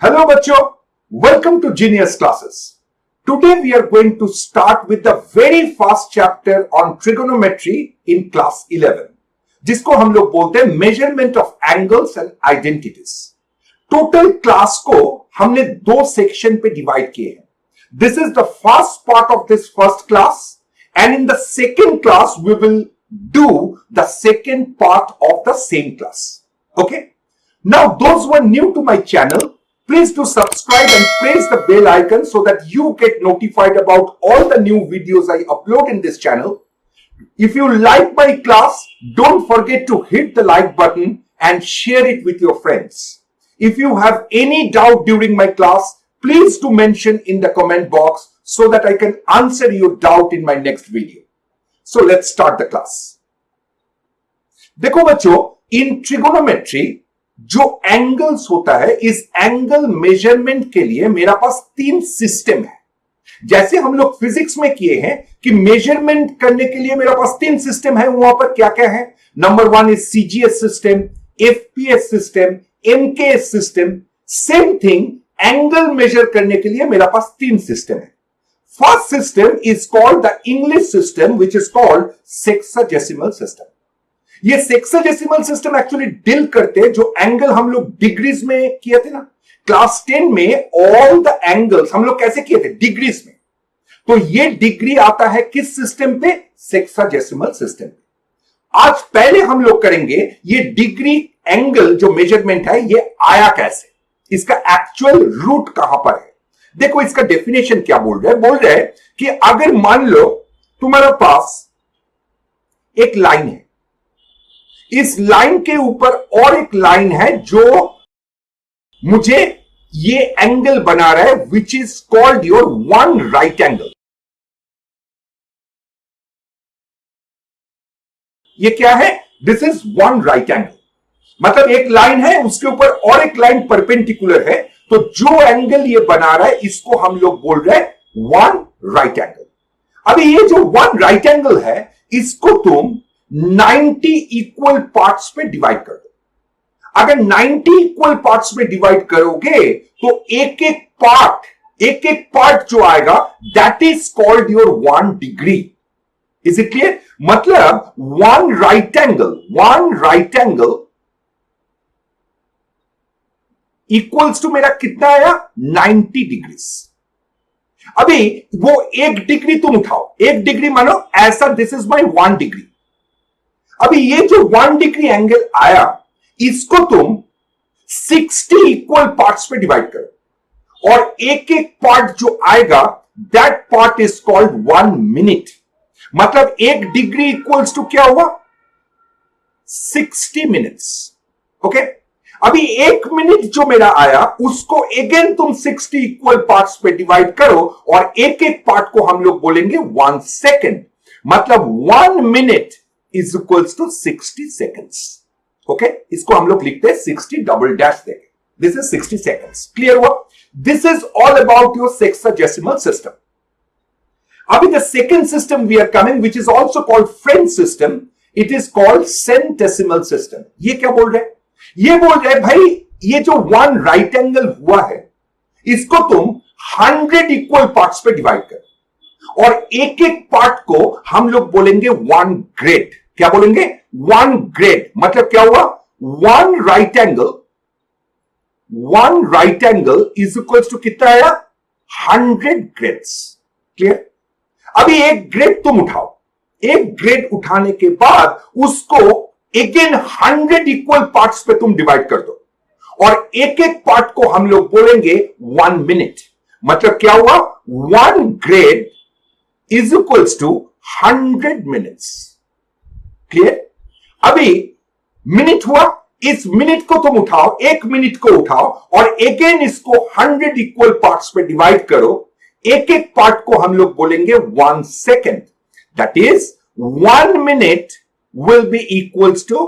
Hello बच्चों, welcome to Genius Classes. Today we are going to start with the very first chapter on trigonometry in class 11, जिसको हम लोग बोलते हैं measurement of angles and identities. Total class को हमने दो सेक्शन पे डिवाइड किए हैं. This is the first part of this first class, and in the second class we will do the second part of the same class. Okay? Now those who are new to my channel, please do subscribe and press the bell icon so that you get notified about all the new videos I upload in this channel. If you like my class, don't forget to hit the like button and share it with your friends. If you have any doubt during my class, please do mention in the comment box so that I can answer your doubt in my next video. So let's start the class. देखो बच्चों, in trigonometry जो angles होता है, इस angle measurement के लिए मेरा पास तीन सिस्टम है. जैसे हम लोग फिजिक्स में किए हैं कि मेजरमेंट करने के लिए मेरा पास तीन सिस्टम है. वहां पर क्या क्या है? Number one is CGS system, FPS system, MKS system. Same thing angle measure करने के लिए मेरा पास तीन सिस्टम है. First system is called the English system which is called sexagesimal system. ये सेक्साडेसिमल सिस्टम एक्चुअली डील करते हैं जो एंगल हम लोग डिग्रीज में किए थे ना. क्लास 10 में ऑल द एंगल्स हम लोग कैसे किए थे? डिग्रीज में. तो ये डिग्री आता है किस सिस्टम पे? सेक्साडेसिमल सिस्टम पे. आज पहले हम लोग करेंगे ये डिग्री एंगल जो मेजरमेंट है ये आया कैसे, इसका एक्चुअल रूट कहां पर है. देखो इसका डेफिनेशन क्या बोल रहा है. बोल रहा है कि अगर मान लो तुम्हारे पास एक लाइन है, इस लाइन के ऊपर और एक लाइन है जो मुझे ये एंगल बना रहा है, which is called your one right angle. ये क्या है? This is one right angle. मतलब एक लाइन है, उसके ऊपर और एक लाइन परपेंडिकुलर है, तो जो एंगल ये बना रहा है इसको हम लोग बोल रहे हैं वन राइट एंगल. अभी ये जो वन राइट एंगल है इसको तुम 90 इक्वल पार्ट्स पे डिवाइड कर दो. अगर 90 इक्वल पार्ट्स में डिवाइड करोगे तो एक एक पार्ट जो आएगा that is called your one degree. Is it clear? मतलब one right angle equals to मेरा कितना आया? 90 डिग्रीज. अभी वो एक डिग्री तुम उठाओ, एक डिग्री मानो ऐसा, this is my one degree. अभी ये जो 1 डिग्री एंगल आया इसको तुम 60 इक्वल पार्ट्स पे डिवाइड करो और एक एक पार्ट जो आएगा that part is called 1 minute. मतलब एक डिग्री इक्वल्स टू क्या हुआ? 60 मिनट्स. ओके. अभी एक मिनट जो मेरा आया उसको अगेन तुम 60 इक्वल पार्ट्स पे डिवाइड करो और एक एक पार्ट को हम लोग बोलेंगे 1 सेकेंड. मतलब 1 minute is equals to 60 seconds. Okay? इसको हम लोग लिखते हैं 60 डबल डैश देके. This is 60 seconds. Clear हुआ? This is all about your sexagesimal system. अभी the second system we are coming, which is also called French system. It is called centesimal system. ये क्या बोल रहे हैं? ये बोल रहे हैं भाई ये जो वन राइट एंगल हुआ है इसको तुम 100 इक्वल पार्ट्स पे डिवाइड कर और एक एक पार्ट को हम लोग बोलेंगे वन ग्रेड. क्या बोलेंगे? One grade. मतलब क्या हुआ? One right angle is equals to कितना आया? 100 ग्रेड्स. क्लियर? अभी एक ग्रेड तुम उठाओ. एक ग्रेड उठाने के बाद उसको अगेन 100 इक्वल पार्ट्स पे तुम डिवाइड कर दो और एक एक पार्ट को हम लोग बोलेंगे 1 मिनट. मतलब क्या हुआ? One grade is equals to 100 minutes. Clear? अभी मिनट हुआ, इस मिनट को तुम उठाओ, एक मिनट को उठाओ और अगेन इसको 100 इक्वल पार्ट्स पे डिवाइड करो. एक एक पार्ट को हम लोग बोलेंगे 1 second. That is 1 minute will be equals to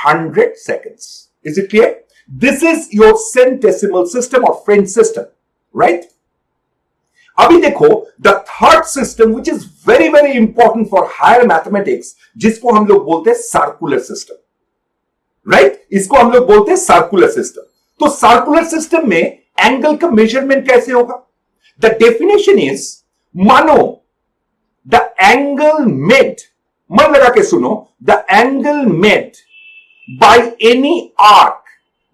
100 seconds. Is it clear? This is your centesimal system or French system, right? अभी देखो the third system which is very very important for higher mathematics, जिसको हम लोग बोलते हैं circular system. Right? इसको हम लोग बोलते हैं सर्कुलर सिस्टम. तो सर्कुलर सिस्टम में एंगल का मेजरमेंट कैसे होगा? द डेफिनेशन इज, मानो द एंगल मेड, मन लगा के सुनो, the angle made by any arc,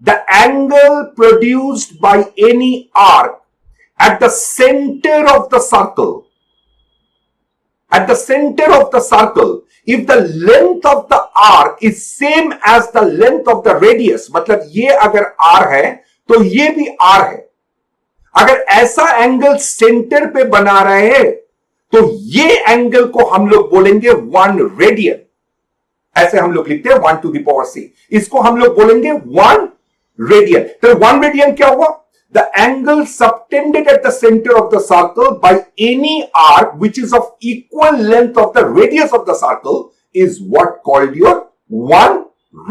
the angle produced by any arc at the center of the circle, at the center of the circle, if the length of the arc is same as the length of the radius, मतलब ये अगर r है तो ये भी r है, अगर ऐसा एंगल सेंटर पे बना रहे हैं तो ये एंगल को हम लोग बोलेंगे 1 रेडियन, ऐसे हम लोग लिखते हैं 1 to the power c, इसको हम लोग बोलेंगे 1 रेडियन। तो 1 रेडियन क्या हुआ? The angle subtended at the centre of the circle by any arc which is of equal length of the radius of the circle is what called your 1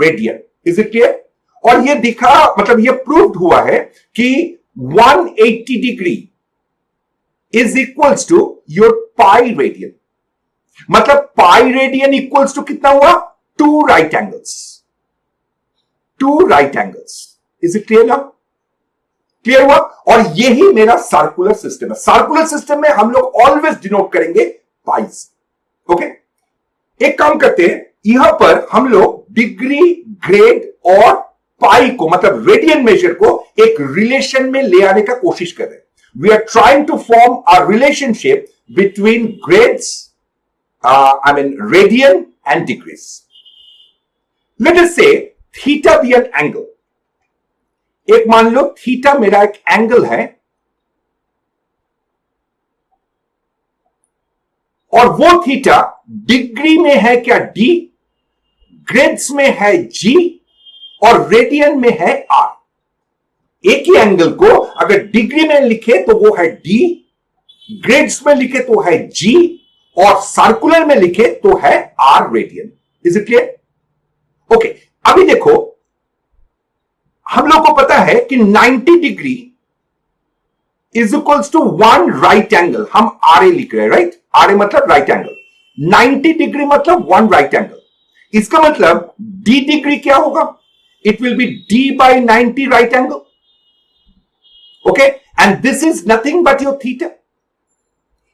radian. Is it clear? और ये दिखा, मतलब ये proved हुआ है कि 180 degree is equals to your pi radian, मतलब pi radian equals to कितना हुआ? 2 right angles, 2 right angles. Is it clear now? Clear हुआ? और यही मेरा सर्कुलर सिस्टम है। सर्कुलर सिस्टम में हम लोग ऑलवेज डिनोट करेंगे पाई से। ओके, एक काम करते हैं, यहां पर हम लोग डिग्री, ग्रेड और पाई को, मतलब रेडियन मेजर को एक रिलेशन में ले आने का कोशिश कर रहे हैं। We are trying to form a relationship between grades, I mean radian and degrees. Let us say theta B an angle. एक मान लो थीटा मेरा एक एंगल है और वो थीटा डिग्री में है क्या? डी, ग्रेड्स में है जी और रेडियन में है आर। एक ही एंगल को अगर डिग्री में लिखे तो वो है डी, ग्रेड्स में लिखे तो है जी और सर्कुलर में लिखे तो है R radian. Is it clear? Okay, अभी देखो, हम लोग को पता है कि 90 degree is equals to 1 right angle. हम आर ए लिख रहे हैं, राइट? आर ए मतलब राइट एंगल, 90 डिग्री मतलब 1 राइट एंगल। इसका मतलब डी डिग्री क्या होगा? It will B D by 90 right angle. Okay, and this is nothing but your theta.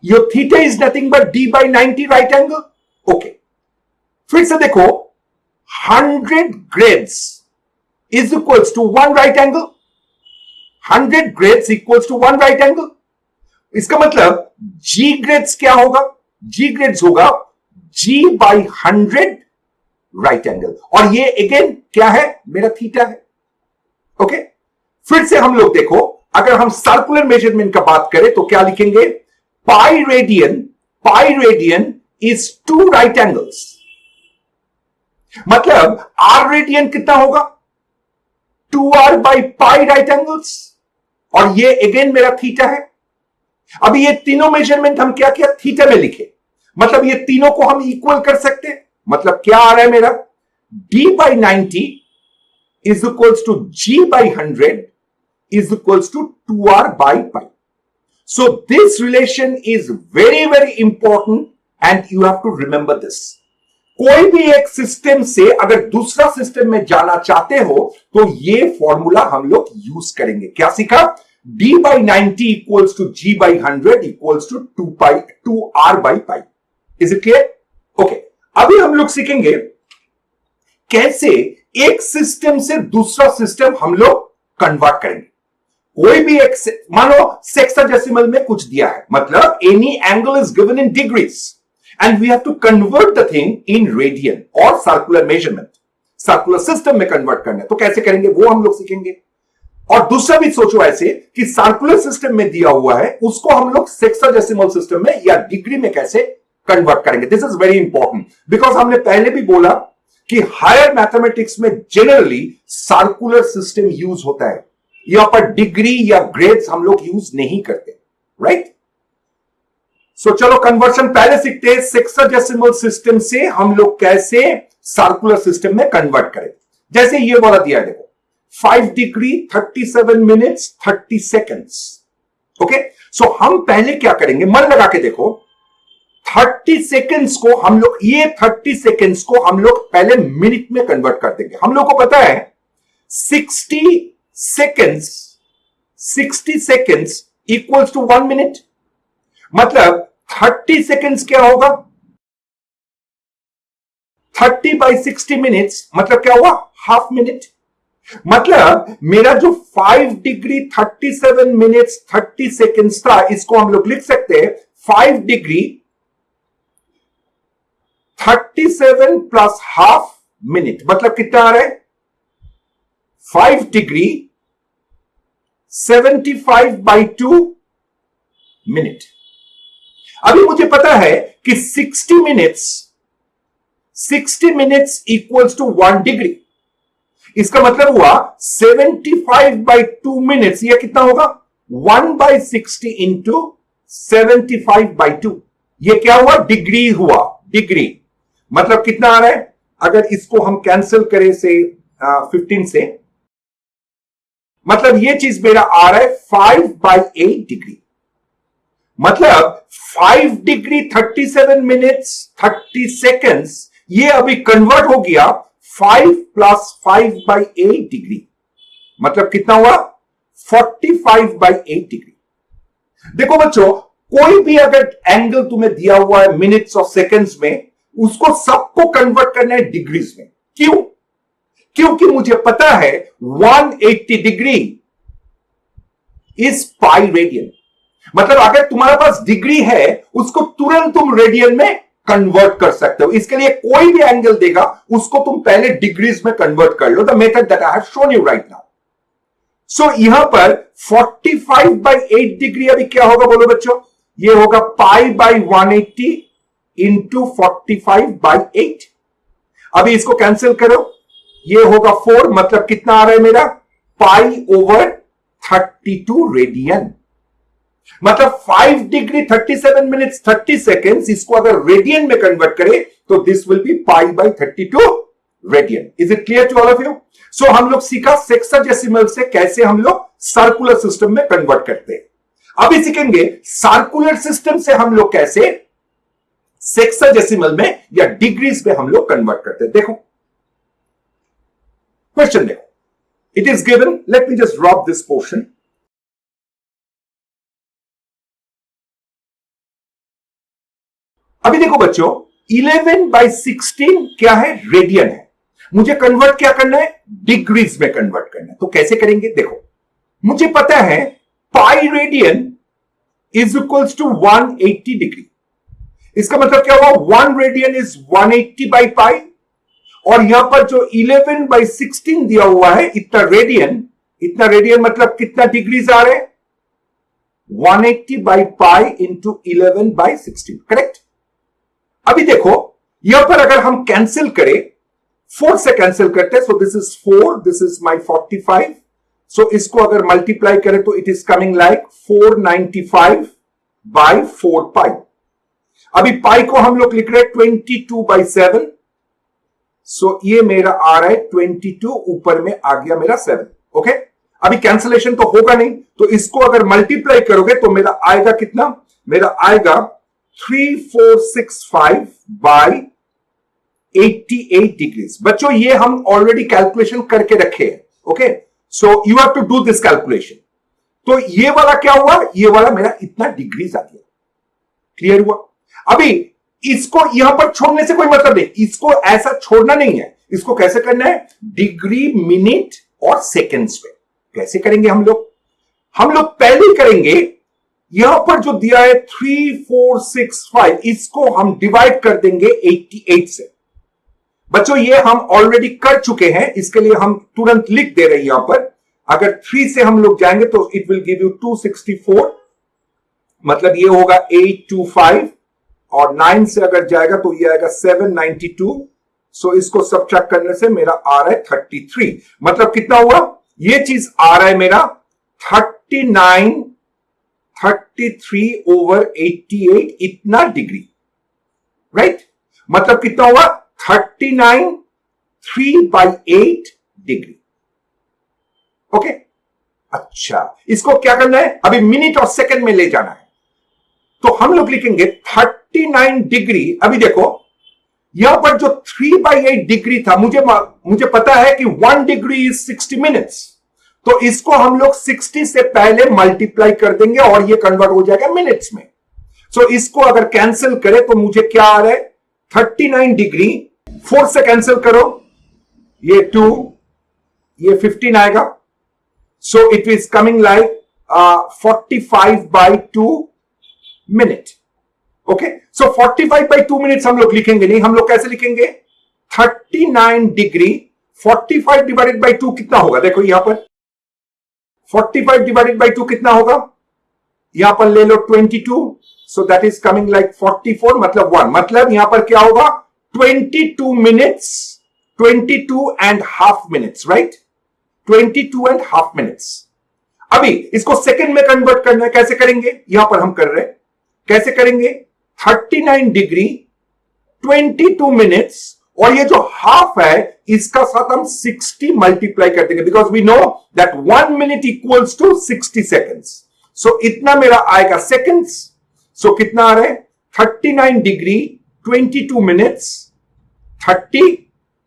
Your theta is nothing but D by 90 right angle. Okay, फिर से देखो, 100 grades is equals to 1 right angle. 100 grades equals to 1 right angle. इसका मतलब G grades क्या होगा? G grades होगा G by 100 right angle, और ये अगेन क्या है? मेरा थीटा है। ओके, फिर से हम लोग देखो, अगर हम सर्कुलर मेजरमेंट का बात करें तो क्या लिखेंगे? पाई रेडियन इज 2 राइट एंगल्स, मतलब आर रेडियन कितना होगा? 2r by pi right angles, और ये अगेन मेरा थीटा है। अभी ये तीनों मेजरमेंट हम क्या किया? थीटा में लिखे, मतलब ये तीनों को हम इक्वल कर सकते हैं। मतलब क्या आ रहा है मेरा? d by 90 is equals to g by 100 is equals to 2r by pi. So this relation is very very important and you have to remember this. कोई भी एक सिस्टम से अगर दूसरा सिस्टम में जाना चाहते हो तो ये फॉर्मूला हम लोग यूज करेंगे। क्या सीखा? d by 90 equals to g by 100 equals to 2r by pi. Is it clear? Okay, अभी हम लोग सीखेंगे कैसे एक सिस्टम से दूसरा सिस्टम हम लोग कन्वर्ट करेंगे। कोई भी एक, मानो सेक्साडेसिमल में कुछ दिया है, मतलब any angle is given in degrees and we have to convert the thing in radian or circular measurement, circular system में convert करना है, तो कैसे करेंगे वो हम लोग सीखेंगे। और दूसरा भी सोचो ऐसे कि सर्कुलर सिस्टम में दिया हुआ है उसको हम लोग सेक्साडेसिमल सिस्टम में या डिग्री में कैसे कन्वर्ट करेंगे। This is very important because हमने पहले भी बोला कि हायर मैथमेटिक्स में जनरली सर्कुलर सिस्टम यूज होता है, यहां पर डिग्री या ग्रेड्स हम लोग यूज नहीं करते, राइट? सो चलो कन्वर्शन पहले सीखते हैं। सेक्साडेसिमल सिस्टम से हम लोग कैसे सर्कुलर सिस्टम में कन्वर्ट करें। जैसे ये वाला दिया है, देखो 5 डिग्री 37 मिनट्स 30 सेकेंड्स। ओके, सो हम पहले क्या करेंगे, मन लगा के देखो, 30 सेकेंड्स को हम लोग, ये 30 सेकेंड्स को हम लोग पहले मिनट में कन्वर्ट कर देंगे। हम लोग को पता है 60 seconds 60 seconds equals to 1 minute. मतलब 30 सेकेंड्स क्या होगा? 30/60 मिनट्स मतलब क्या हुआ? Half minute. मतलब मेरा जो 5 डिग्री 37 मिनट्स 30 सेकेंड्स था, इसको हम लोग लिख सकते हैं 5 डिग्री 37 प्लस हाफ मिनट। मतलब कितना आ रहा है? 5 डिग्री 75/2 मिनट। अभी मुझे पता है कि 60 मिनट्स इक्वल्स टू 1 डिग्री। इसका मतलब हुआ 75/2 मिनट्स, यह कितना होगा? 1/60 इंटू 75/2। यह क्या हुआ? डिग्री हुआ। डिग्री मतलब कितना आ रहा है? अगर इसको हम कैंसिल करें से 15 से, मतलब यह चीज मेरा आ रहा है 5/8 डिग्री। मतलब 5 डिग्री 37 मिनट्स 30 सेकेंड्स ये अभी कन्वर्ट हो गया 5 + 5/8 डिग्री। मतलब कितना हुआ? 45/8 डिग्री। देखो बच्चों, कोई भी अगर एंगल तुम्हें दिया हुआ है मिनट्स और सेकेंड्स में, उसको सबको कन्वर्ट करना है डिग्रीज में। क्यों? क्योंकि मुझे पता है 180 डिग्री इज पाई रेडियन। मतलब अगर तुम्हारे पास डिग्री है, उसको तुरंत तुम रेडियन में कन्वर्ट कर सकते हो। इसके लिए कोई भी एंगल देगा, उसको तुम पहले डिग्रीज में कन्वर्ट कर लो। The method that I have shown you right now. So यहां पर 45/8 डिग्री अभी क्या होगा बोलो बच्चों? ये होगा π/180 इंटू 45/8। अभी इसको कैंसिल करो, ये होगा 4। मतलब कितना आ रहा है मेरा? π/32 रेडियन। मतलब 5 डिग्री 37 मिनट्स 30 सेकेंड्स, इसको अगर रेडियन में कन्वर्ट करें तो this will be π/32 radian. Is it clear to all of you? So हम लोग सीखा सेक्साडेसिमल से कैसे हम लोग सर्कुलर सिस्टम में कन्वर्ट करते हैं। अभी सीखेंगे सर्कुलर सिस्टम से हम लोग कैसे सेक्साडेसिमल में या डिग्रीज में हम लोग कन्वर्ट करते हैं। देखो क्वेश्चन देखो, it is given, let me just drop this portion. अभी देखो बच्चों, 11/16 क्या है? रेडियन है। मुझे कन्वर्ट क्या करना है? डिग्रीज में कन्वर्ट करना है। तो कैसे करेंगे? देखो, मुझे पता है pi radian is equals to 180 degree. इसका मतलब क्या हुआ? 1 रेडियन इज 180/पाई, और यहां पर जो 11/16 दिया हुआ है, इतना रेडियन मतलब कितना डिग्रीज आ रहे हैं? 180/पाई इंटू 11/16। करेक्ट। अभी देखो यहां पर अगर हम कैंसिल करें, 4 से कैंसिल करते हैं, so this is 4, this is my 45। सो इसको अगर मल्टीप्लाई करें तो इट इज कमिंग लाइक 495/4 पाई। अभी पाई को हम लोग लिख रहे हैं 22/7। सो ये मेरा आ रहा है 22, ऊपर में आ गया मेरा 7। ओके, अभी कैंसिलेशन तो होगा नहीं, तो इसको अगर मल्टीप्लाई करोगे तो मेरा आएगा कितना? मेरा आएगा 3465/88 डिग्रीज। बच्चों ये हम ऑलरेडी कैलकुलेशन करके रखे हैं। Okay, so you have to do this calculation. तो ये वाला क्या हुआ? ये वाला मेरा इतना डिग्रीज आ गया। क्लियर हुआ? अभी इसको यहां पर छोड़ने से कोई मतलब नहीं, इसको ऐसा छोड़ना नहीं है। इसको कैसे करना है? डिग्री, मिनट और सेकेंड्स में। कैसे करेंगे हम लोग? पहले करेंगे, यहां पर जो दिया है 3465, इसको हम डिवाइड कर देंगे 88 से। बच्चों ये हम ऑलरेडी कर चुके हैं, इसके लिए हम तुरंत लिख दे रहे हैं। यहां पर अगर 3 से हम लोग जाएंगे तो इट विल गिव यू 264, मतलब ये होगा 825, और 9 से अगर जाएगा तो ये आएगा 792। सो इसको सब्ट्रैक्ट करने से मेरा आ रहा है 33। मतलब कितना हुआ? ये चीज आ रहा है मेरा 33/88, इतना डिग्री। राइट? मतलब कितना हुआ? 39 3/8 डिग्री। ओके, अच्छा इसको क्या करना है? अभी मिनट और सेकंड में ले जाना है, तो हम लोग लिखेंगे 39 डिग्री। अभी देखो यहां पर जो 3/8 डिग्री था, मुझे पता है कि 1 डिग्री इज 60 मिनट्स। तो इसको हम लोग 60 से पहले मल्टीप्लाई कर देंगे और ये कन्वर्ट हो जाएगा मिनट्स में। सो इसको अगर कैंसिल करें तो मुझे क्या आ रहा है, 39 डिग्री, 4 से कैंसिल करो, ये 2, ये 15 आएगा। So it is coming like 45/2 minute. Okay, so 45/2 minutes हम लोग लिखेंगे नहीं, हम लोग कैसे लिखेंगे, 39 डिग्री 45 डिवाइडेड बाई 2 कितना होगा, देखो यहां पर 45 डिवाइडेड बाई 2 कितना होगा, यहां पर ले लो 22, so that is coming like 44, मतलब 1, मतलब यहां पर क्या होगा, 22 मिनट्स, 22.5 मिनट्स, राइट, 22.5 मिनट्स। अभी इसको सेकंड में कन्वर्ट करना है, कैसे करेंगे, यहां पर हम कर रहे हैं, कैसे करेंगे, 39 डिग्री 22 मिनट्स, और ये जो हाफ है इसका साथ हम 60 मल्टीप्लाई कर देंगे, because we know that 1 minute equals to 60 seconds. So इतना मेरा आएगा सेकेंड्स। सो कितना आ रहा है, 39 डिग्री 22 मिनट्स 30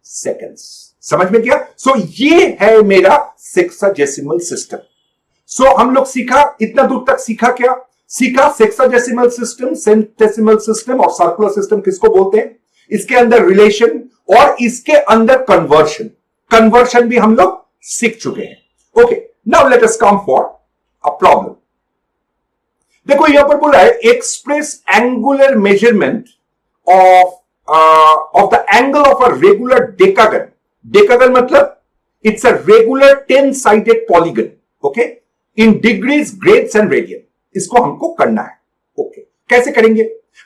सेकेंड्स। समझ में क्या, सो ये है मेरा सेक्साडेसिमल सिस्टम। सो हम लोग सीखा, इतना दूर तक सीखा क्या, सीखा सेक्साडेसिमल सिस्टम, सेंटेसिमल सिस्टम और सर्कुलर सिस्टम किसको बोलते हैं, इसके अंदर रिलेशन और इसके अंदर कन्वर्शन, कन्वर्शन भी हम लोग सीख चुके हैं। Okay, now let us come for a problem. देखो यहां पर बोला है express angular measurement of the angle of a regular decagon. Decagon मतलब it's a regular 10 sided polygon, okay, in degrees, grades and radian. इसको हमको करना है। ओके, कैसे करेंगे,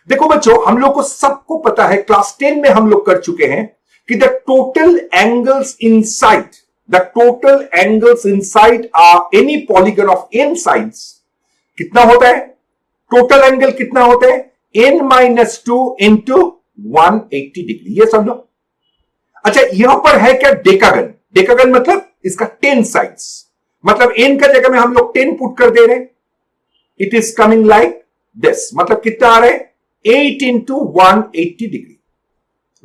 देखो बच्चों, हम लोग को सबको पता है, क्लास 10 में हम लोग कर चुके हैं कि the total angles inside, the total angles inside any polygon of n sides कितना होता है, टोटल एंगल कितना होता है, n-2 इंटू 180 डिग्री, ये समझो। अच्छा, यहां पर है क्या, डेकागन। डेकागन मतलब इसका 10 साइड्स, मतलब n का जगह में हम लोग 10 पुट कर दे रहे हैं, it is coming like this, मतलब कितना आ रहा है, 8 इंटू 180 डिग्री,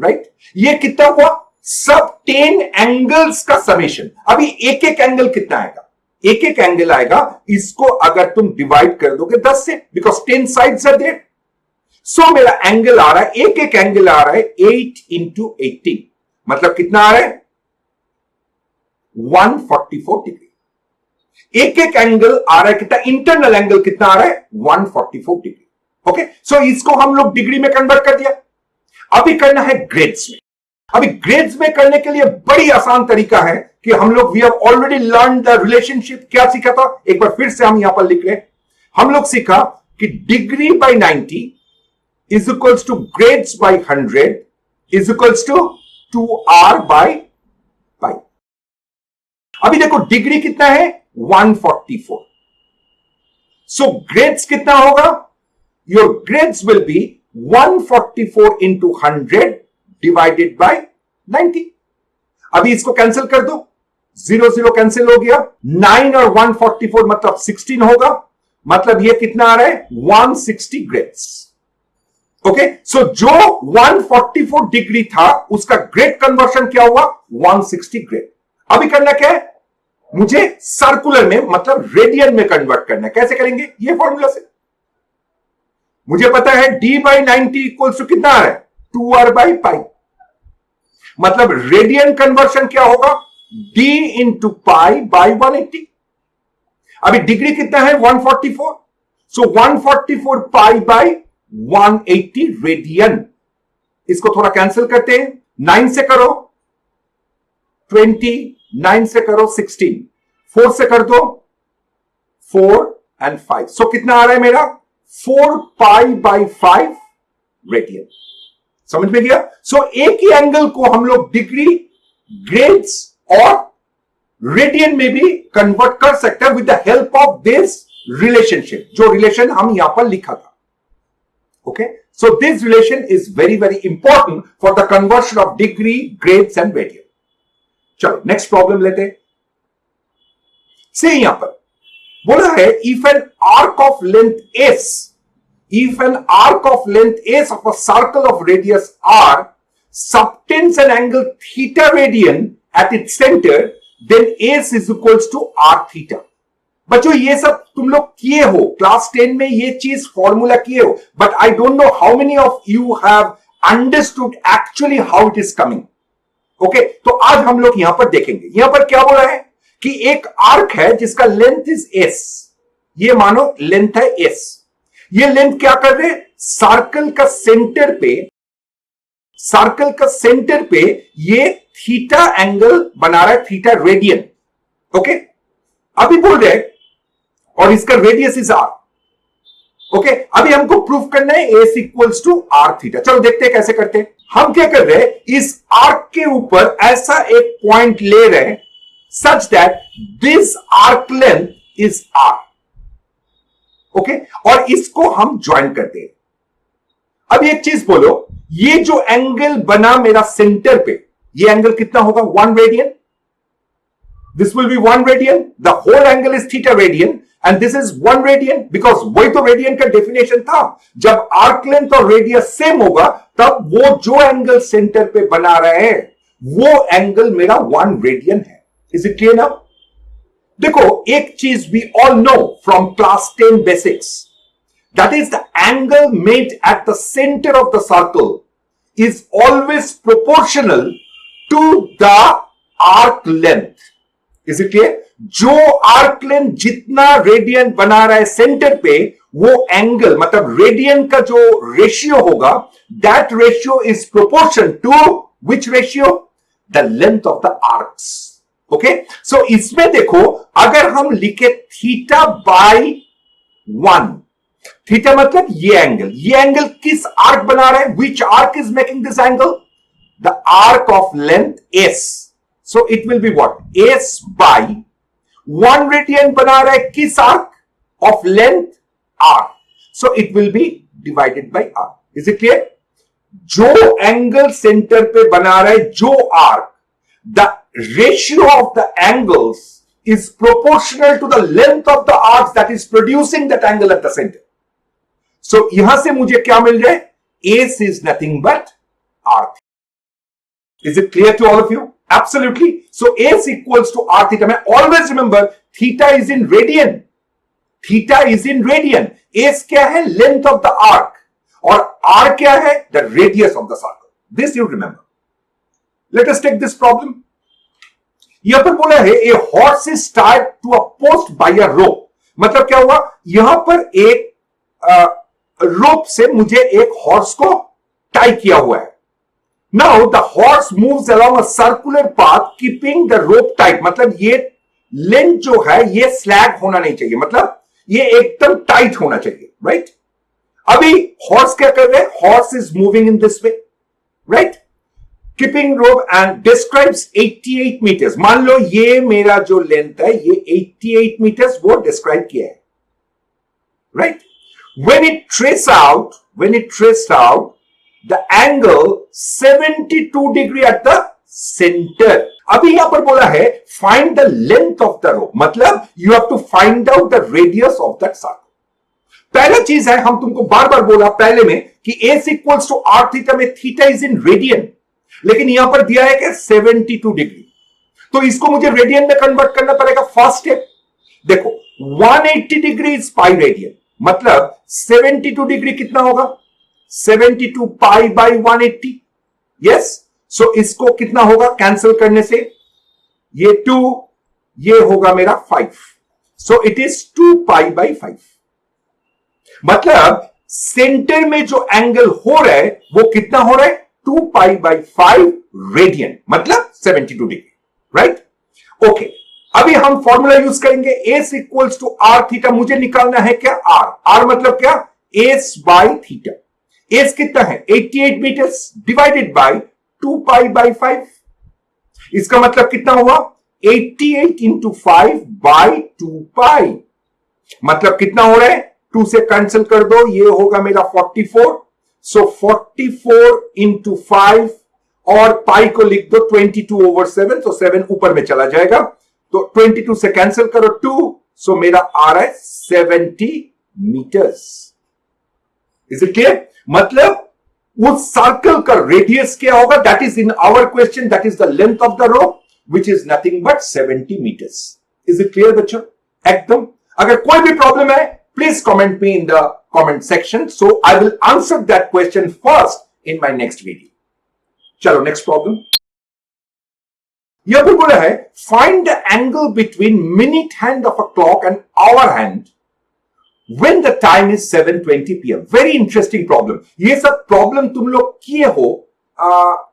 राइट। ये कितना हुआ, सब 10 एंगल्स का समेशन। अभी एक एक एंगल कितना आएगा, एक एक एंगल आएगा, इसको अगर तुम डिवाइड कर दोगे 10 से, बिकॉज 10 साइड्स आर देयर। सो मेरा एंगल आ रहा है, एक एक एंगल आ रहा है 8 इंटू 18, मतलब कितना आ रहा है, 144 डिग्री। एक एक एंगल आ रहा है कितना, इंटरनल एंगल कितना आ रहा है, 144 डिग्री। ओके, सो इसको हम लोग डिग्री में कन्वर्ट कर दिया। अभी करना है ग्रेड्स में। अभी ग्रेड्स में करने के लिए बड़ी आसान तरीका है कि हम लोग we have already learn the relationship. क्या सीखा था, एक बार फिर से हम यहां पर लिख रहे हैं। हम लोग सीखा कि degree by 90 is equals to grades by 100 is equals to 2r by pi. अभी देखो डिग्री कितना है, 144। सो ग्रेड्स कितना होगा, your grades will be 144 into 100 divided by 90। अभी इसको कैंसिल कर दो, 0 0 कैंसिल हो गया, 9 और 144 मतलब 16 होगा, मतलब ये कितना आ रहा है, 160 ग्रेड्स। ओके, सो जो 144 डिग्री था उसका ग्रेड कन्वर्शन क्या हुआ, 160 ग्रेड। अभी करना क्या है, मुझे सर्कुलर में मतलब रेडियन में कन्वर्ट करना है। कैसे करेंगे, ये फॉर्मूला से मुझे पता है d बाई 90 इक्वल्स टू कितना है, 2r बाई पाई, मतलब रेडियन कन्वर्शन क्या होगा, d इंटू पाई बाई 180। अभी डिग्री कितना है, 144, सो 144 पाई बाई 180 रेडियन। इसको थोड़ा कैंसिल करते हैं, 9 से करो 20, 9 से करो 16, 4 से कर दो 4 एंड 5, सो कितना आ रहा है मेरा, 4 पाई बाई 5 रेडियन। समझ में गया। सो एक ही एंगल को हम लोग डिग्री, ग्रेड्स और रेडियन में भी कन्वर्ट कर सकते हैं with the help of this relationship, जो रिलेशन हम यहां पर लिखा था। Okay, so this relation is very very important for the conversion of degree, grades and radian. चलो नेक्स्ट प्रॉब्लम लेते हैं। से यहां पर बोला है if an arc of length s, if an arc of length s of a circle of radius r subtends an angle theta radian at its center, then S is equals to R theta. बच्चों ये सब तुम लोग किए हो, class 10 में ये चीज फॉर्मूला किए हो, but I don't know how many of you have understood actually how it is coming. Okay, तो आज हम लोग यहां पर देखेंगे। यहां पर क्या बोला है कि एक आर्क है जिसका लेंथ इज एस, ये मानो लेंथ है एस। ये लेंथ क्या कर रहे हैं, सर्कल का सेंटर पे ये थीटा एंगल बना रहा है, थीटा रेडियन। ओके, अभी बोल रहे हैं और इसका रेडियस इज आर। ओके, अभी हमको प्रूफ करना है S equals to R theta. चलो देखते हैं कैसे करते हैं। हम क्या कर रहे हैं, इस आर्क के ऊपर ऐसा एक पॉइंट ले रहे हैं such that this arc length is R. Okay, और इसको हम ज्वाइन करते हैं। अब एक चीज बोलो, ये जो एंगल बना मेरा सेंटर पे, ये एंगल कितना होगा, 1 radian. This will be 1 radian, the whole angle is theta radian and this is 1 radian, because वही तो रेडियन का डेफिनेशन था। जब आर्क लेंथ और रेडियस सेम होगा तब वो जो एंगल सेंटर पे बना रहे हैं वो एंगल मेरा 1 रेडियन है। Is it clear now? देखो, एक चीज we all know from class 10 basics, that is the angle made at the centre of the circle is always proportional to the arc length. Is it clear? जो arc length जितना radian बना रहा है centre पे, वो angle मतलब radian का जो रेशियो होगा, that ratio is proportion to which ratio, the length of the arcs. Okay, so इसमें देखो, अगर हम लिखे थीटा बाई 1, थीटा मतलब ये एंगल किस आर्क बना रहा है, which arc is making this angle, the arc of length s. So it will be what, s by 1 radian बना रहा है किस arc of length r, so it will be divided by r. Is it clear? जो angle centre पे बना रहा है जो arc, the ratio of the angles is proportional to the length of the arcs that is producing that angle at the center. So यहां से मुझे क्या मिल रहा है, ace is nothing but r theta. Is it clear to all of you? Absolutely. So ace equals to r theta. Always remember theta is in radian. Theta is in radian. Ace क्या है, length of the arc, और r क्या है, the radius of the circle. This you remember. Let us take this problem. यहां पर बोला है a horse is tied to a post by a rope. मतलब क्या हुआ, यहां पर एक रोप से मुझे एक हॉर्स को टाई किया हुआ है। Now the horse moves along a circular path keeping the rope tight. मतलब ये लेंथ जो है ये स्लैग होना नहीं चाहिए, मतलब ये एकदम टाइट होना चाहिए, राइट? अभी हॉर्स क्या कर रहे हैं, horse is moving in this way, right? Keeping rope end describes 88 metres. मान लो ये मेरा जो लेंथ है ये 88 मीटर्स वो डिस्क्राइब किया है, right? When it traced out the angle 72 degree at the center. अभी यहां पर बोला है find the length of the rope, मतलब you have to find out the radius of that circle. पहला चीज है, हम तुमको बार बार बोला पहले में कि S equals to R theta में थीटा इज इन रेडियन, लेकिन यहां पर दिया है कि 72 डिग्री, तो इसको मुझे रेडियन में कन्वर्ट करना पड़ेगा। फर्स्ट स्टेप देखो, 180 डिग्री इज पाई रेडियन, मतलब 72 डिग्री कितना होगा, 72 पाई बाई 180। यस, सो इसको कितना होगा कैंसिल करने से, ये 2, ये होगा मेरा 5, so it is 2 pi by 5। मतलब सेंटर में जो एंगल हो रहा है वो कितना हो रहा है, 2 पाई बाई 5 रेडियन, मतलब 72 डिग्री, राइट? ओके, अभी हम फॉर्मूला यूज करेंगे, S equals to R theta. मुझे निकालना है क्या, आर मतलब क्या, एस बाई थीटा। एस कितना है 88 metres divided by 2 pi by 5, इसका मतलब कितना हुआ 88 इंटू 5 बाई 2 पाई, मतलब कितना हो रहा है, 2 से कैंसिल कर दो, ये होगा मेरा 44, सो 44 इंटू 5 और पाई को लिख दो 22/7, तो 7 ऊपर में चला जाएगा, तो 22 से कैंसिल करो 2, सो मेरा आ रहा है 70 मीटर्स। Is it clear? मतलब उस सर्कल का रेडियस क्या होगा, that is in our question, that is the length of the rope, which is nothing but 70 meters. Is it clear बच्चों? एकदम. अगर कोई भी प्रॉब्लम है, please comment me in the comment section, so I will answer that question first in my next video. चलो next problem. यह भी बोला है find the angle between minute hand of a clock and hour hand when the time is 7:20 p.m. Very interesting problem. ये सब problem तुम लोग किए हो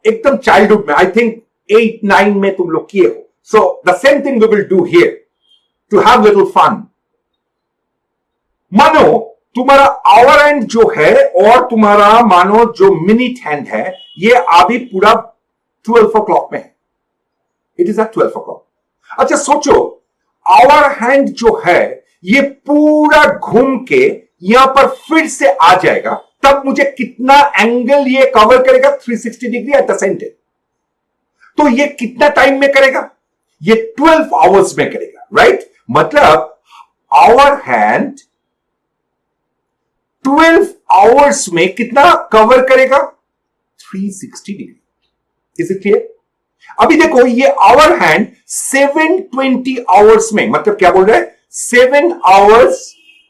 एकदम childhood में, I think 8-9 में तुम लोग किए हो. So the same thing we will do here to have little fun. मानो तुम्हारा आवर हैंड जो है और तुम्हारा मानो जो मिनट हैंड है, ये अभी पूरा 12 o'clock में है. It is at 12 o'clock. अच्छा सोचो, आवर हैंड जो है ये पूरा घूम के यहां पर फिर से आ जाएगा, तब मुझे कितना एंगल ये कवर करेगा? 360 डिग्री एट द सेंटर. तो ये कितना टाइम में करेगा? ये 12 आवर्स में करेगा, राइट? मतलब आवर हैंड 12 आवर्स में कितना कवर करेगा? 360 डिग्री. Is it clear? अभी देखो, ये आवर हैंड 720 आवर्स में, मतलब क्या बोल रहा है? 7 hours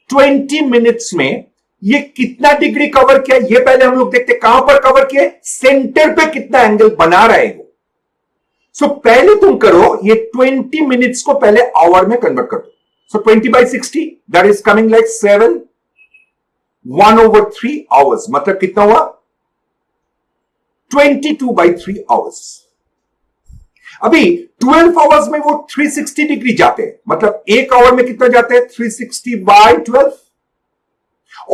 20 minutes में ये कितना डिग्री कवर किया? ये पहले हम लोग देखते कहां पर कवर किया, सेंटर पे कितना एंगल बना रहा है वो. सो पहले तुम करो, ये 20 मिनट्स को पहले आवर में कन्वर्ट कर दो. सो 20/60 that is coming like 7 1/3 hours. मतलब कितना हुआ? 22/3 आवर्स. अभी 12 आवर्स में वो 360 डिग्री जाते हैं, मतलब एक आवर में कितना जाते हैं? 360/12.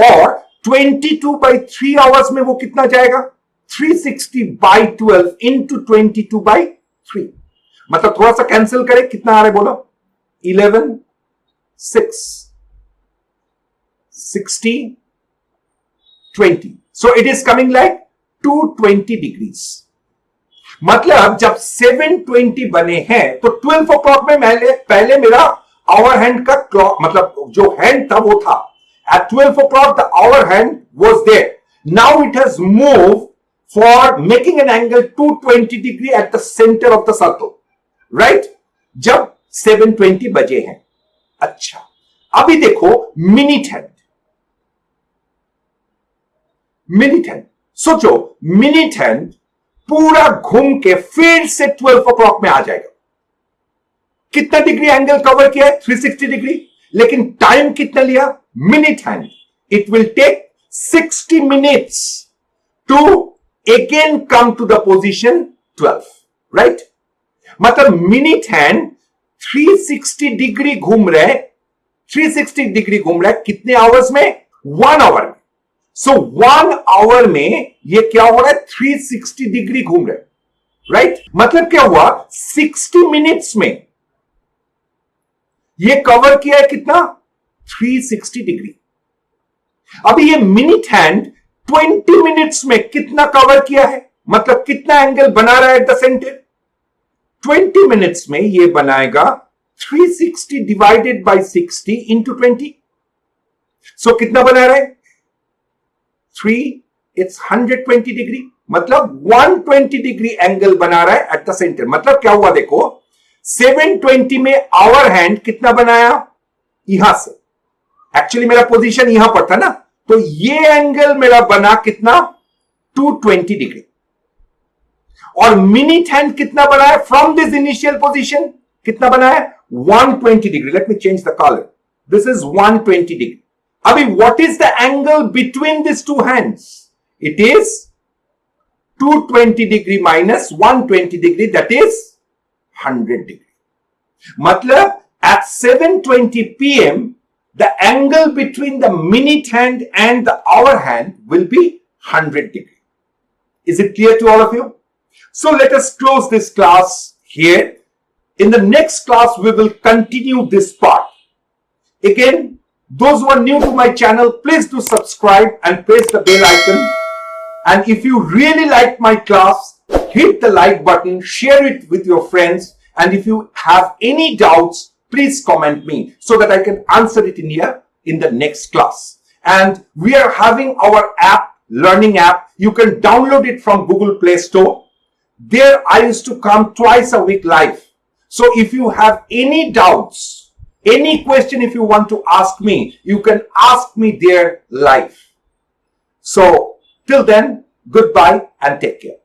और 22/3 आवर्स में वो कितना जाएगा? 360/12 इंटू 22/3. मतलब थोड़ा सा कैंसिल करें, कितना आ रहा है बोलो? 11 6 60 20. So it is coming like 220 degrees. मतलब जब 720 बने हैं तो 12 o'clock में पहले मेरा आवर हैंड का क्लॉक, मतलब जो हैंड था वो था. At 12 o'clock the hour hand was there. Now it has moved for making an angle 220 degree at the center of the circle. Right? जब 720 बजे हैं. अच्छा, अभी देखो मिनट हैंड. मिनट हैंड सोचो, मिनट हैंड पूरा घूम के फिर से 12 o'clock में आ जाएगा. कितना डिग्री एंगल कवर किया है? 360 डिग्री. लेकिन टाइम कितना लिया? Minute hand. It will take 60 minutes to again come to the position 12. Right? मतलब मिनट हैंड 360 डिग्री घूम रहे. 360 डिग्री घूम रहा है कितने आवर्स में? 1 आवर में. सो 1 आवर में ये क्या हो रहा है? 360 डिग्री घूम रहे. राइट? मतलब क्या हुआ? 60 मिनट्स में ये कवर किया है कितना? 360 डिग्री. अभी ये मिनट हैंड 20 मिनट्स में कितना कवर किया है? मतलब कितना एंगल बना रहा है एट द सेंटर? 20 मिनट्स में ये बनाएगा 360 डिवाइडेड बाय 60 इंटू 20. सो कितना बना रहा है? 3, इट्स 120 डिग्री. मतलब 120 डिग्री एंगल बना रहा है एट द सेंटर. मतलब क्या हुआ देखो, 720 में आवर हैंड कितना बनाया? यहां से. एक्चुअली मेरा पोजीशन यहां पर था ना, तो ये एंगल मेरा बना कितना? 220 डिग्री. और मिनट हैंड कितना बनाया? फ्रॉम दिस इनिशियल पोजीशन कितना बनाया? 120 degree. Let me change the colour. This is 120 degree. अभी what is the angle between this two hands? It is 220 degree minus 120 degree, that is 100 degree. मतलब at 7:20 p.m. the angle between the minute hand and the hour hand will be 100 degree. Is it clear to all of you? So let us close this class here. In the next class we will continue this part. Again, those who are new to my channel, please do subscribe and press the bell icon. And if you really like my class, hit the like button, share it with your friends, and if you have any doubts, please comment me so that I can answer it in here in the next class. And we are having our app, learning app. You can download it from Google Play Store. There I used to come twice a week live So if you have any doubts, any question, if you want to ask me, you can ask me there live. So till then, goodbye and take care.